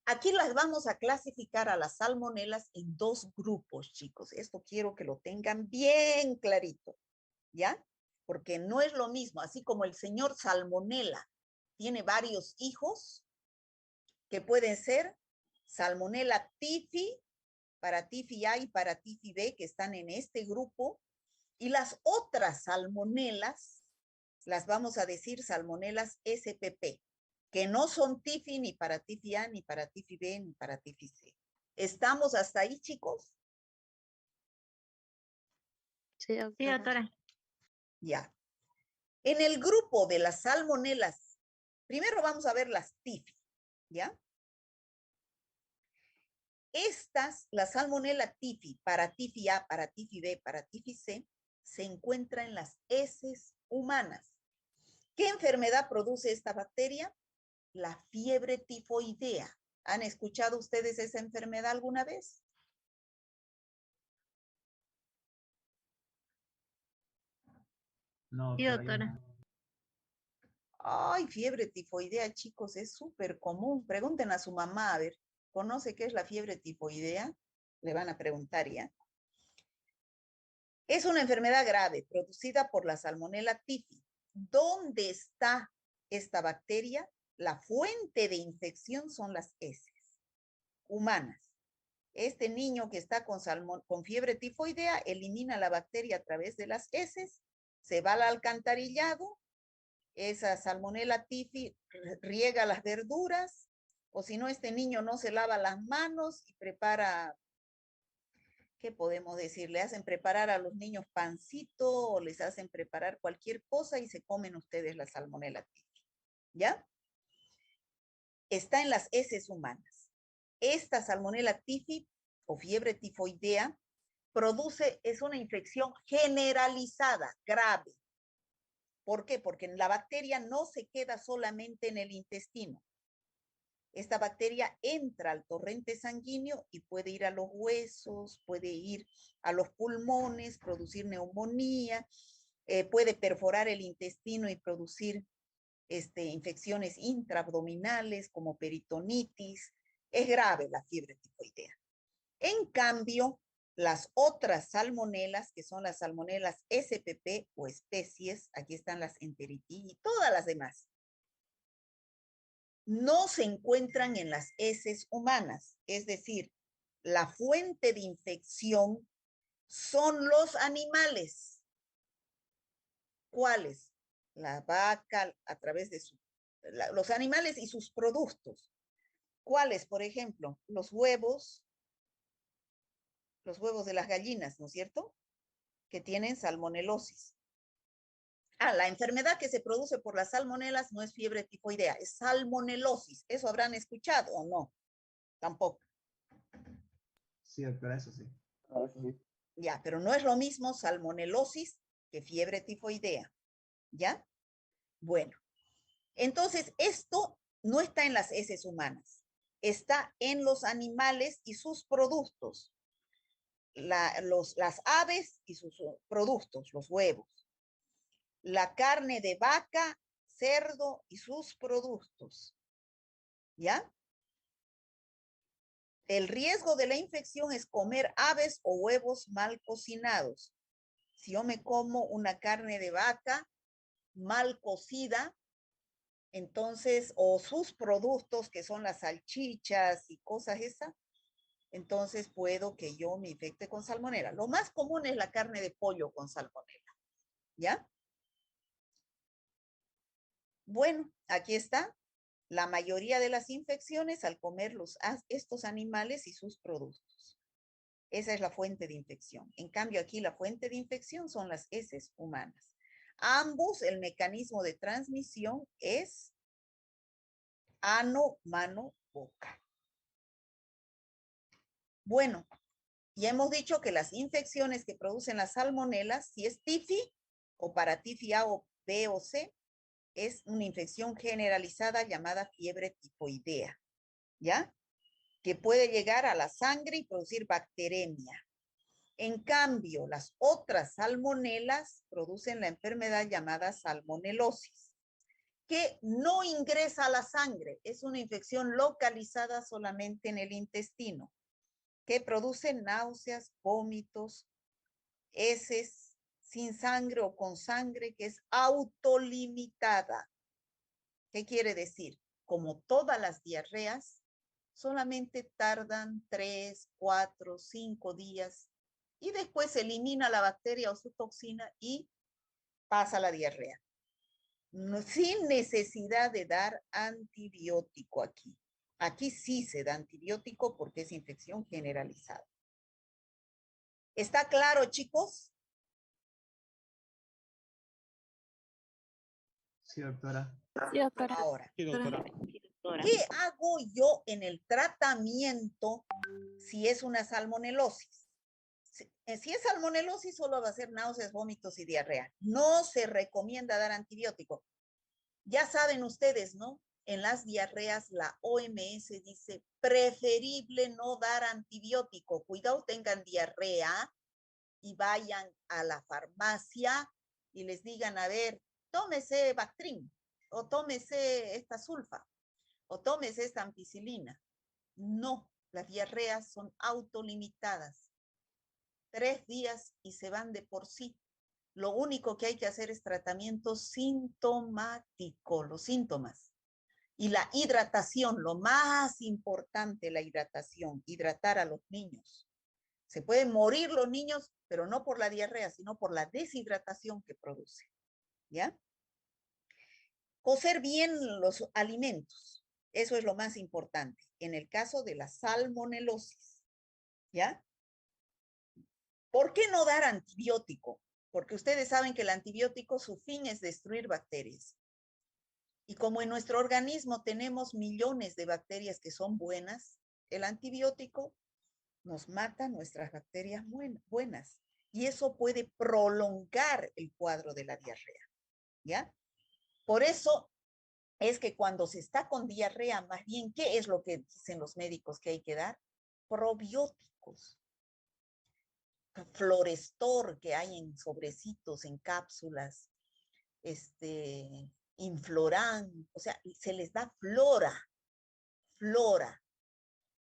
Aquí las vamos a clasificar a las salmonelas en dos grupos, chicos. Esto quiero que lo tengan bien clarito, ¿ya? Porque no es lo mismo, así como el señor Salmonella tiene varios hijos que pueden ser Salmonella tifi, para tifi A y para tifi B, que están en este grupo, y las otras salmonelas las vamos a decir salmonelas SPP, que no son tifi ni para tifi A, ni para tifi B, ni para tifi C. ¿Estamos hasta ahí, chicos? Sí, Sí, doctora. doctora. Ya. En el grupo de las salmonelas, primero vamos a ver las tifi, ¿ya? Estas, la salmonella tifi, para tifi A, para tifi B, para tifi C, se encuentra en las heces humanas. ¿Qué enfermedad produce esta bacteria? La fiebre tifoidea. ¿Han escuchado ustedes esa enfermedad alguna vez? No, Sí, todavía doctora. no. Ay, fiebre tifoidea, chicos, es súper común. Pregunten a su mamá, a ver, ¿conoce qué es la fiebre tifoidea? Le van a preguntar ya. Es una enfermedad grave producida por la Salmonella tifi. ¿Dónde está esta bacteria? La fuente de infección son las heces humanas. Este niño que está con fiebre tifoidea elimina la bacteria a través de las heces, se va al alcantarillado, esa Salmonella tifi riega las verduras, o si no, este niño no se lava las manos y prepara, ¿qué podemos decir? Le hacen preparar a los niños pancito o les hacen preparar cualquier cosa y se comen ustedes la Salmonella tifi, ¿ya? Está en las heces humanas. Esta Salmonella tifi o fiebre tifoidea es una infección generalizada, grave. ¿Por qué? Porque la bacteria no se queda solamente en el intestino. Esta bacteria entra al torrente sanguíneo y puede ir a los huesos, puede ir a los pulmones, producir neumonía, puede perforar el intestino y producir infecciones intraabdominales como peritonitis. Es grave la fiebre tifoidea. En cambio, las otras salmonelas, que son las salmonelas SPP o especies, aquí están las Enteritidi y todas las demás, no se encuentran en las heces humanas, es decir, la fuente de infección son los animales. ¿Cuáles? La vaca a través de los animales y sus productos. ¿Cuáles? Por ejemplo, los huevos de las gallinas, ¿no es cierto? Que tienen salmonelosis. La enfermedad que se produce por las salmonelas no es fiebre tifoidea, es salmonelosis. ¿Eso habrán escuchado o no? Tampoco. Sí, doctora, eso sí. Ya, pero no es lo mismo salmonelosis que fiebre tifoidea. ¿Ya? Bueno, entonces esto no está en las heces humanas, está en los animales y sus productos. Las aves y sus productos, los huevos. La carne de vaca, cerdo y sus productos. ¿Ya? El riesgo de la infección es comer aves o huevos mal cocinados. Si yo me como una carne de vaca mal cocida, entonces, o sus productos que son las salchichas y cosas esas, entonces puedo que yo me infecte con salmonela. Lo más común es la carne de pollo con salmonela. ¿Ya? Bueno, aquí está. La mayoría de las infecciones al comer estos animales y sus productos. Esa es la fuente de infección. En cambio, aquí la fuente de infección son las heces humanas. Ambos, el mecanismo de transmisión es ano, mano, boca. Bueno, ya hemos dicho que las infecciones que producen las salmonelas, si es tifi o para tifi A o B o C, es una infección generalizada llamada fiebre tifoidea, ¿ya? Que puede llegar a la sangre y producir bacteremia. En cambio, las otras salmonelas producen la enfermedad llamada salmonelosis, que no ingresa a la sangre, es una infección localizada solamente en el intestino, que produce náuseas, vómitos, heces sin sangre o con sangre, que es autolimitada. ¿Qué quiere decir? Como todas las diarreas, solamente tardan 3, 4, 5 días y después se elimina la bacteria o su toxina y pasa la diarrea. No, sin necesidad de dar antibiótico aquí. Aquí sí se da antibiótico porque es infección generalizada. ¿Está claro, chicos? Sí, doctora. Sí, doctora. Ahora, Sí, doctora. ¿qué hago yo en el tratamiento si es una salmonelosis? Si es salmonelosis, solo va a ser náuseas, vómitos y diarrea. No se recomienda dar antibiótico. Ya saben ustedes, ¿no? En las diarreas, la OMS dice preferible no dar antibiótico. Cuidado, tengan diarrea y vayan a la farmacia y les digan, a ver, tómese Bactrim, o tómese esta sulfa, o tómese esta ampicilina. No, las diarreas son autolimitadas. 3 días y se van de por sí. Lo único que hay que hacer es tratamiento sintomático, los síntomas. Y la hidratación, lo más importante, la hidratación, hidratar a los niños. Se pueden morir los niños, pero no por la diarrea, sino por la deshidratación que produce. ¿Ya? Cocer bien los alimentos. Eso es lo más importante. En el caso de la salmonelosis. ¿Ya? ¿Por qué no dar antibiótico? Porque ustedes saben que el antibiótico, su fin es destruir bacterias. Y como en nuestro organismo tenemos millones de bacterias que son buenas, el antibiótico nos mata nuestras bacterias buenas. Y eso puede prolongar el cuadro de la diarrea, ¿ya? Por eso es que cuando se está con diarrea, más bien, ¿qué es lo que dicen los médicos que hay que dar? Probióticos. Florestor que hay en sobrecitos, en cápsulas, Infloran, o sea, se les da flora,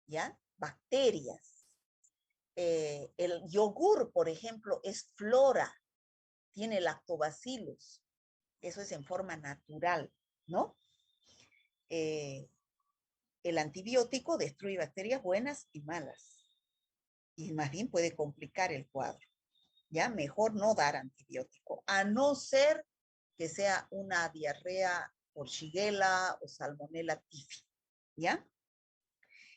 ¿ya? Bacterias. El yogur, por ejemplo, es flora, tiene lactobacillus, eso es en forma natural, ¿no? El antibiótico destruye bacterias buenas y malas, y más bien puede complicar el cuadro, ¿ya? Mejor no dar antibiótico, a no ser que sea una diarrea por Shigella o Salmonella typhi, ¿ya?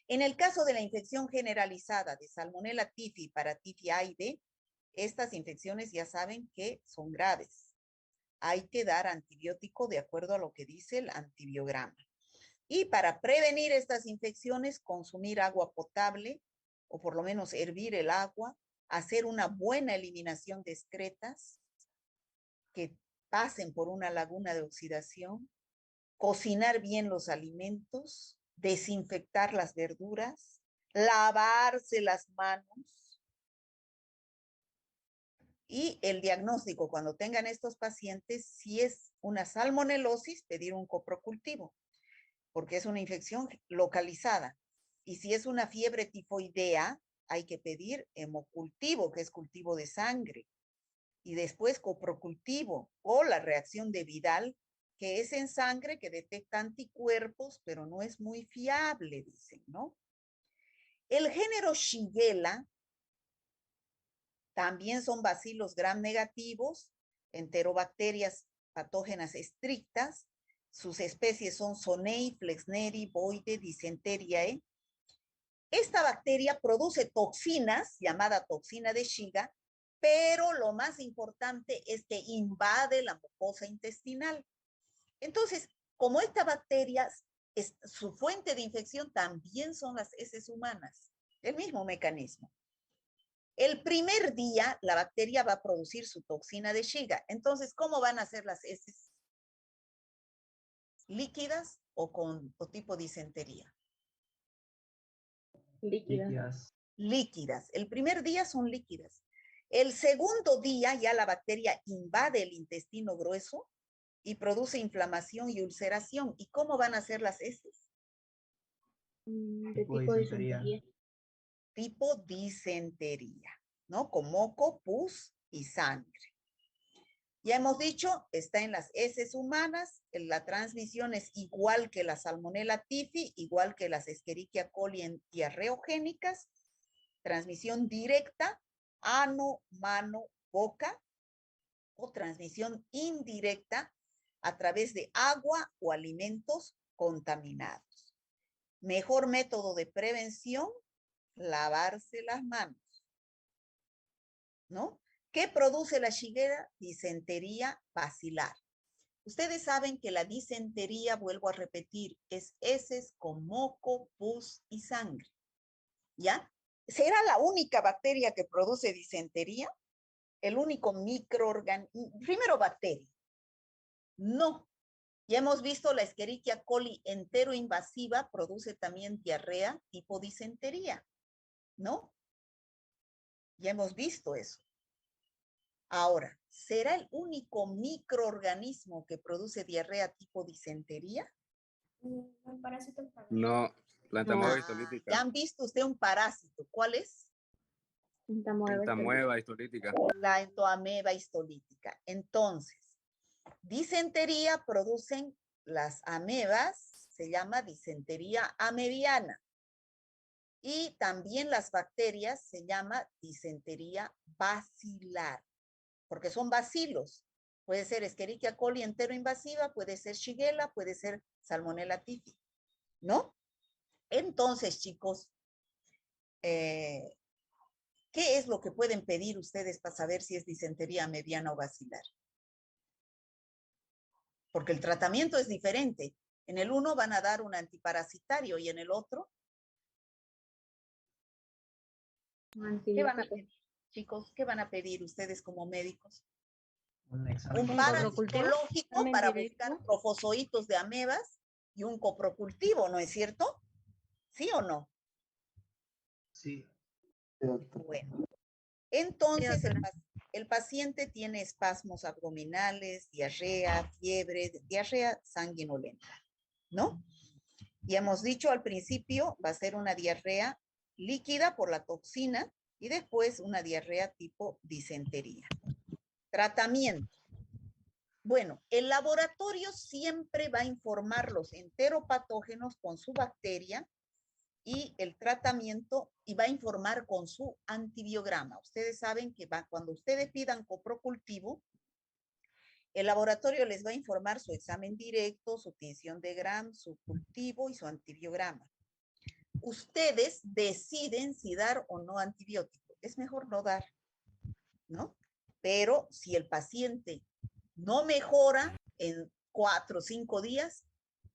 En el caso de la infección generalizada de Salmonella typhi para tifiaide, estas infecciones ya saben que son graves. Hay que dar antibiótico de acuerdo a lo que dice el antibiograma. Y para prevenir estas infecciones, consumir agua potable, o por lo menos hervir el agua, hacer una buena eliminación de excretas que pasen por una laguna de oxidación, cocinar bien los alimentos, desinfectar las verduras, lavarse las manos. Y el diagnóstico, cuando tengan estos pacientes, si es una salmonelosis, pedir un coprocultivo, porque es una infección localizada. Y si es una fiebre tifoidea, hay que pedir hemocultivo, que es cultivo de sangre. Y después coprocultivo o la reacción de Vidal, que es en sangre, que detecta anticuerpos, pero no es muy fiable, dicen, ¿no? El género Shigella también son bacilos gram negativos, enterobacterias patógenas estrictas. Sus especies son Sonei, Flexneri, Boide, Dysenteriae. Esta bacteria produce toxinas, llamada toxina de Shiga, pero lo más importante es que invade la mucosa intestinal. Entonces, como esta bacteria, su fuente de infección también son las heces humanas. El mismo mecanismo. El primer día, la bacteria va a producir su toxina de Shiga. Entonces, ¿cómo van a ser las heces? ¿Líquidas o tipo disentería? Líquida. Líquidas. Líquidas. El primer día son líquidas. El segundo día ya la bacteria invade el intestino grueso y produce inflamación y ulceración. ¿Y cómo van a ser las heces? De Tipo tipo disentería. disentería. Tipo disentería, ¿no? Con moco, pus y sangre. Ya hemos dicho, está en las heces humanas, la transmisión es igual que la Salmonella typhi, igual que las Escherichia coli en diarreogénicas, transmisión directa, ano, mano, boca, o transmisión indirecta a través de agua o alimentos contaminados. Mejor método de prevención, lavarse las manos, ¿no? ¿Qué produce la Shigella? Disentería bacilar. Ustedes saben que la disentería, vuelvo a repetir, es heces con moco, pus y sangre, ¿ya? ¿Será la única bacteria que produce disentería? ¿El único microorganismo? Primero, bacteria. No. Ya hemos visto la Escherichia coli enteroinvasiva produce también diarrea tipo disentería, ¿no? Ya hemos visto eso. Ahora, ¿será el único microorganismo que produce diarrea tipo disentería? Un parásito. No, la No. entamoeba Ya histolítica. han visto usted un parásito. ¿Cuál es? Entamoeba histolítica. La entoameba histolítica. Entonces, disentería producen las amebas, se llama disentería amebiana. Y también las bacterias se llama disentería bacilar, porque son bacilos. Puede ser Escherichia coli enteroinvasiva, puede ser Shigella, puede ser Salmonella typhi, ¿no? Entonces, chicos, ¿qué es lo que pueden pedir ustedes para saber si es disentería mediana o bacilar? Porque el tratamiento es diferente. En el uno van a dar un antiparasitario y en el otro, ¿qué van a pedir, chicos? ¿Qué van a pedir ustedes como médicos? Un examen Un ¿Un parasitológico coprocultivo? para directo. buscar trofozoitos de amebas y un coprocultivo, ¿no es cierto? ¿Sí o no? Sí. Bueno, entonces doctora. el paciente tiene espasmos abdominales, diarrea, fiebre, diarrea sanguinolenta, ¿no? Y hemos dicho al principio, va a ser una diarrea líquida por la toxina y después una diarrea tipo disentería. Tratamiento. Bueno, el laboratorio siempre va a informar los enteropatógenos con su bacteria y el tratamiento y va a informar con su antibiograma. Ustedes saben que cuando ustedes pidan coprocultivo, el laboratorio les va a informar su examen directo, su tinción de Gram, su cultivo y su antibiograma. Ustedes deciden si dar o no antibiótico. Es mejor no dar, ¿no? Pero si el paciente no mejora en 4 o 5 días,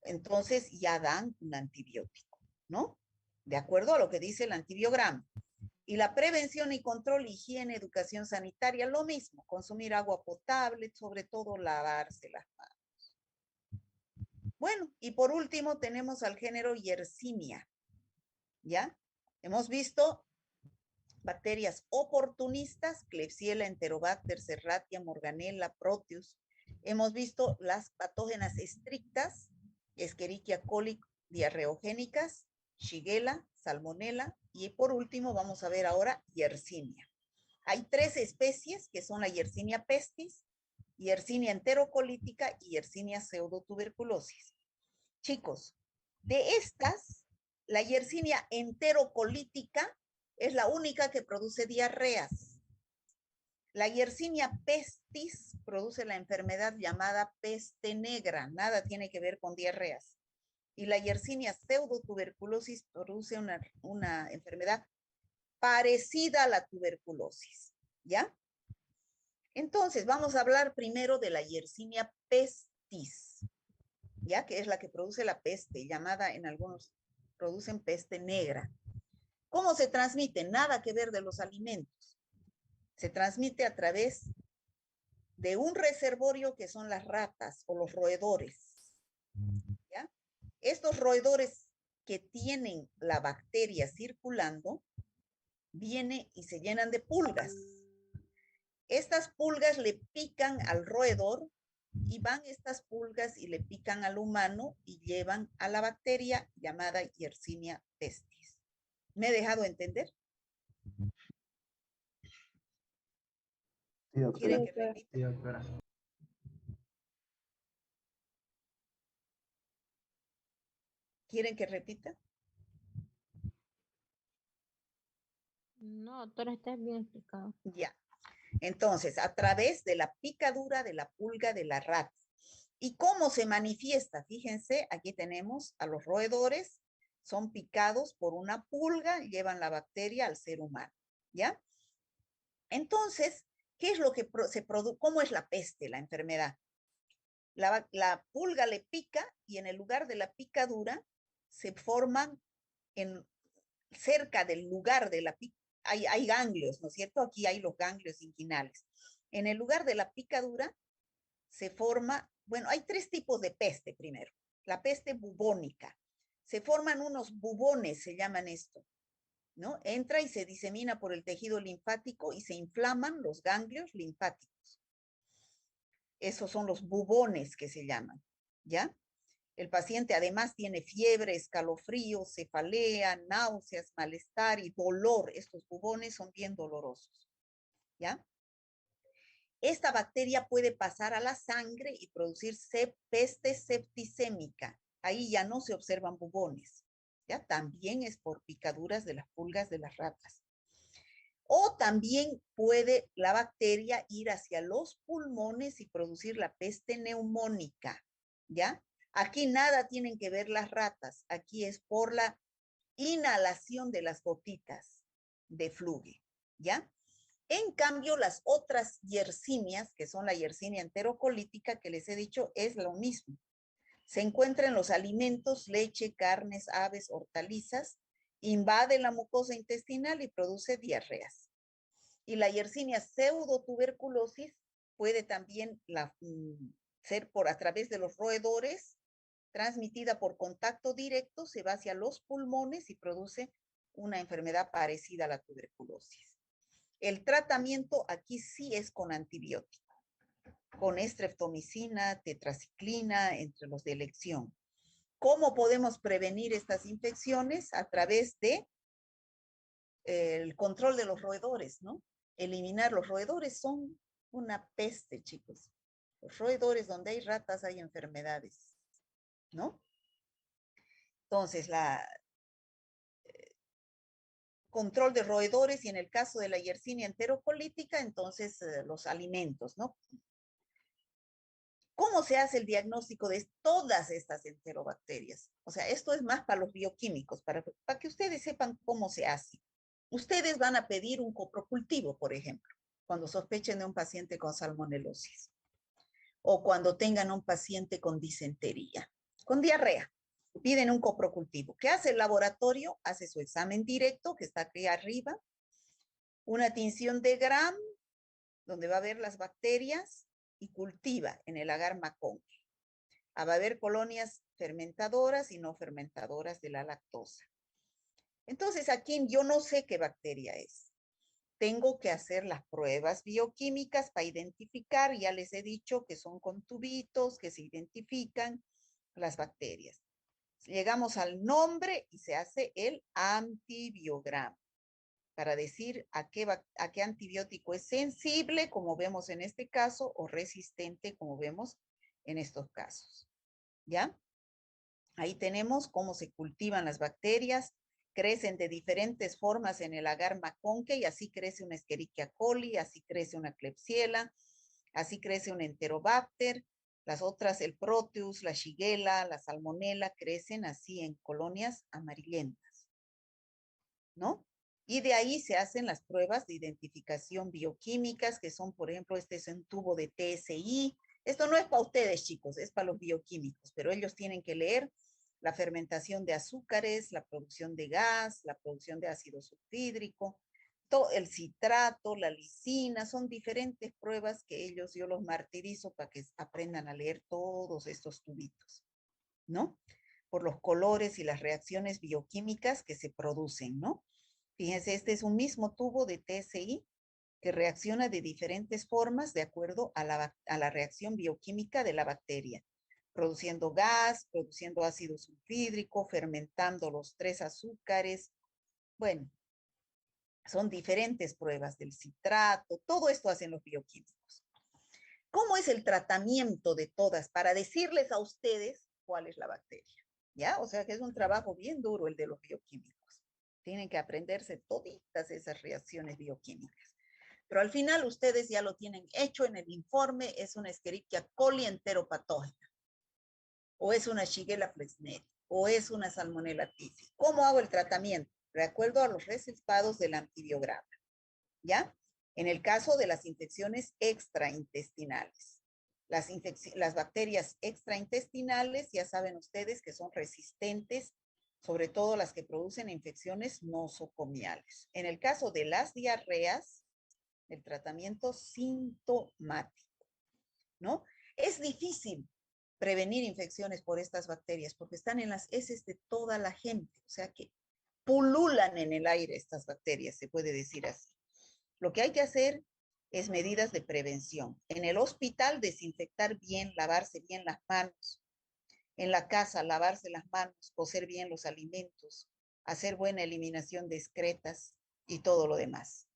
entonces ya dan un antibiótico, ¿no? De acuerdo a lo que dice el antibiograma. Y la prevención y control, higiene, educación sanitaria, lo mismo, consumir agua potable, sobre todo lavarse las manos. Bueno, y por último tenemos al género Yersinia, ¿ya? Hemos visto bacterias oportunistas, Klebsiella, Enterobacter, Serratia, Morganella, Proteus. Hemos visto las patógenas estrictas, Escherichia coli diarreogénicas, Shigella, Salmonella y por último vamos a ver ahora Yersinia. Hay 3 especies que son la Yersinia pestis, Yersinia enterocolítica y Yersinia pseudotuberculosis. Chicos, de estas, la Yersinia enterocolítica es la única que produce diarreas. La Yersinia pestis produce la enfermedad llamada peste negra, nada tiene que ver con diarreas. Y la Yersinia pseudotuberculosis produce una enfermedad parecida a la tuberculosis, ¿ya? Entonces, vamos a hablar primero de la Yersinia pestis, ¿ya? Que es la que produce la peste, llamada en algunos, producen peste negra. ¿Cómo se transmite? Nada que ver de los alimentos. Se transmite a través de un reservorio que son las ratas o los roedores. ¿Ya? Estos roedores que tienen la bacteria circulando, vienen y se llenan de pulgas. Estas pulgas le pican al roedor y van estas pulgas y le pican al humano y llevan a la bacteria llamada Yersinia pestis. ¿Me he dejado entender? Sí, doctora. ¿Quieren que doctora. repita? Sí, doctora. ¿Quieren que repita? No, doctora, está bien explicado. Ya. Entonces, a través de la picadura de la pulga de la rata. ¿Y cómo se manifiesta? Fíjense, aquí tenemos a los roedores, son picados por una pulga, llevan la bacteria al ser humano, ¿ya? Entonces, ¿qué es lo que se produce? ¿Cómo es la peste, la enfermedad? La pulga le pica y en el lugar de la picadura se forman cerca del lugar de la picadura, hay ganglios, ¿no es cierto? Aquí hay los ganglios inguinales. En el lugar de la picadura se forma, bueno, hay tres tipos de peste primero. La peste bubónica. Se forman unos bubones, se llaman esto, ¿no? Entra y se disemina por el tejido linfático y se inflaman los ganglios linfáticos. Esos son los bubones que se llaman, ¿ya? El paciente además tiene fiebre, escalofríos, cefalea, náuseas, malestar y dolor. Estos bubones son bien dolorosos, ¿ya? Esta bacteria puede pasar a la sangre y producir peste septicémica. Ahí ya no se observan bubones, ¿ya? También es por picaduras de las pulgas de las ratas. O también puede la bacteria ir hacia los pulmones y producir la peste neumónica, ¿ya? Aquí nada tienen que ver las ratas, aquí es por la inhalación de las gotitas de fluge, ¿ya? En cambio, las otras yersinias, que son la yersinia enterocolítica que les he dicho, es lo mismo. Se encuentra en los alimentos, leche, carnes, aves, hortalizas, invade la mucosa intestinal y produce diarreas. Y la yersinia pseudotuberculosis puede también ser a través de los roedores, transmitida por contacto directo, se va hacia los pulmones y produce una enfermedad parecida a la tuberculosis. El tratamiento aquí sí es con antibiótico, con estreptomicina, tetraciclina, entre los de elección. ¿Cómo podemos prevenir estas infecciones? A través de el control de los roedores, ¿no? Eliminar los roedores son una peste, chicos. Los roedores, donde hay ratas, hay enfermedades, ¿no? Entonces, control de roedores y en el caso de la yersinia enterocolítica, entonces los alimentos, ¿no? ¿Cómo se hace el diagnóstico de todas estas enterobacterias? O sea, esto es más para los bioquímicos, para que ustedes sepan cómo se hace. Ustedes van a pedir un coprocultivo, por ejemplo, cuando sospechen de un paciente con salmonelosis o cuando tengan un paciente con disentería, con diarrea. Piden un coprocultivo. ¿Qué hace el laboratorio? Hace su examen directo, que está aquí arriba, una tinción de Gram, donde va a ver las bacterias, y cultiva en el agar Maconque. Va a haber colonias fermentadoras y no fermentadoras de la lactosa. Entonces, aquí yo no sé qué bacteria es. Tengo que hacer las pruebas bioquímicas para identificar, ya les he dicho que son con tubitos que se identifican las bacterias. Llegamos al nombre y se hace el antibiograma para decir a qué antibiótico es sensible, como vemos en este caso, o resistente, como vemos en estos casos. ¿Ya? Ahí tenemos cómo se cultivan las bacterias, crecen de diferentes formas en el agar Maconque y así crece una Escherichia coli, así crece una Klebsiella, así crece un Enterobacter, las otras, el Proteus, la Shigella, la Salmonella, crecen así en colonias amarillentas, ¿no? Y de ahí se hacen las pruebas de identificación bioquímicas, que son, por ejemplo, este es un tubo de TSI. Esto no es para ustedes, chicos, es para los bioquímicos, pero ellos tienen que leer la fermentación de azúcares, la producción de gas, la producción de ácido sulfídrico, todo el citrato, la lisina, son diferentes pruebas que yo los martirizo para que aprendan a leer todos estos tubitos, ¿no? Por los colores y las reacciones bioquímicas que se producen, ¿no? Fíjense, este es un mismo tubo de TSI que reacciona de diferentes formas de acuerdo a la reacción bioquímica de la bacteria, produciendo gas, produciendo ácido sulfídrico, fermentando los 3 azúcares. Bueno, son diferentes pruebas del citrato, todo esto hacen los bioquímicos. ¿Cómo es el tratamiento de todas? Para decirles a ustedes cuál es la bacteria, ¿ya? O sea que es un trabajo bien duro el de los bioquímicos. Tienen que aprenderse toditas esas reacciones bioquímicas. Pero al final ustedes ya lo tienen hecho en el informe, es una Escherichia coli enteropatógena, o es una Shigella flexneri, o es una Salmonella typhi. ¿Cómo hago el tratamiento? De acuerdo a los resultados del antibiograma, ¿ya? En el caso de las infecciones extraintestinales. Las bacterias extraintestinales, ya saben ustedes que son resistentes, sobre todo las que producen infecciones nosocomiales. En el caso de las diarreas, el tratamiento sintomático, ¿no? Es difícil prevenir infecciones por estas bacterias porque están en las heces de toda la gente, o sea que pululan en el aire estas bacterias, se puede decir así. Lo que hay que hacer es medidas de prevención. En el hospital, desinfectar bien, lavarse bien las manos. En la casa, lavarse las manos, cocer bien los alimentos, hacer buena eliminación de excretas y todo lo demás.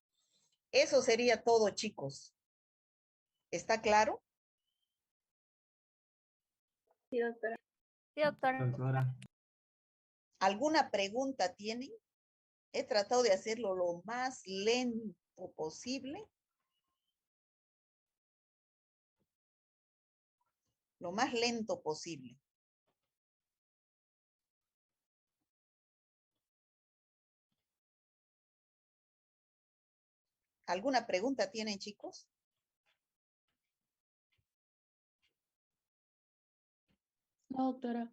Eso sería todo, chicos. ¿Está claro? Sí, doctora. Sí, doctora. Doctora. ¿Alguna pregunta tienen? He tratado de hacerlo lo más lento posible. Lo más lento posible. ¿Alguna pregunta tienen, chicos? No, doctora.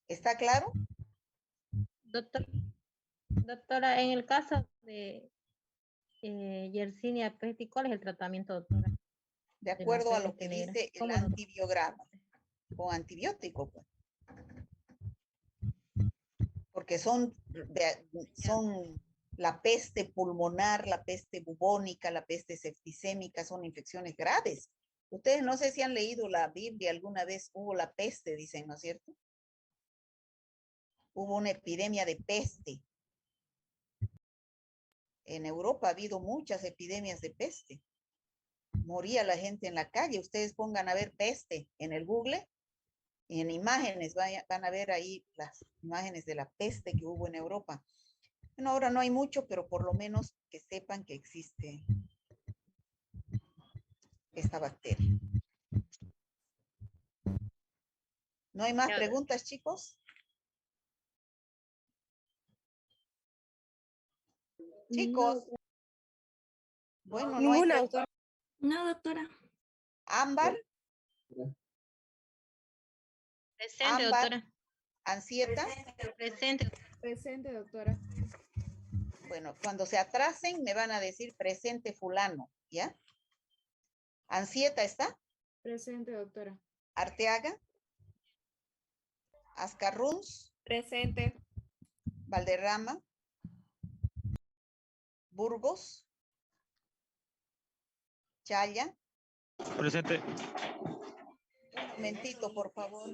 ¿Está claro? Doctora, en el caso de Yersinia pestis, ¿cuál es el tratamiento, doctora? De De la acuerdo a lo peste que negra. dice el ¿Cómo lo- antibiograma. Con antibiótico, pues. Porque son la peste pulmonar, la peste bubónica, la peste septicémica, son infecciones graves. Ustedes no sé si han leído la Biblia alguna vez, hubo la peste, dicen, ¿no es cierto? Hubo una epidemia de peste. En Europa ha habido muchas epidemias de peste. Moría la gente en la calle. Ustedes pongan a ver peste en el Google y en imágenes van a ver ahí las imágenes de la peste que hubo en Europa. Bueno, ahora no hay mucho, pero por lo menos que sepan que existe esta bacteria. ¿No hay más preguntas, chicos? Chicos. Bueno, no hay Ninguna, doctora. No, doctora. Ámbar, Presente, Ámbar, doctora. Ansieta. Presente. Presente, doctora. Bueno, cuando se atrasen me van a decir presente fulano, ¿ya? Ansieta está, Presente, doctora. Arteaga, Ascarruns, Presente. Valderrama, Burgos, Chaya. Presente. Un momentito, por favor.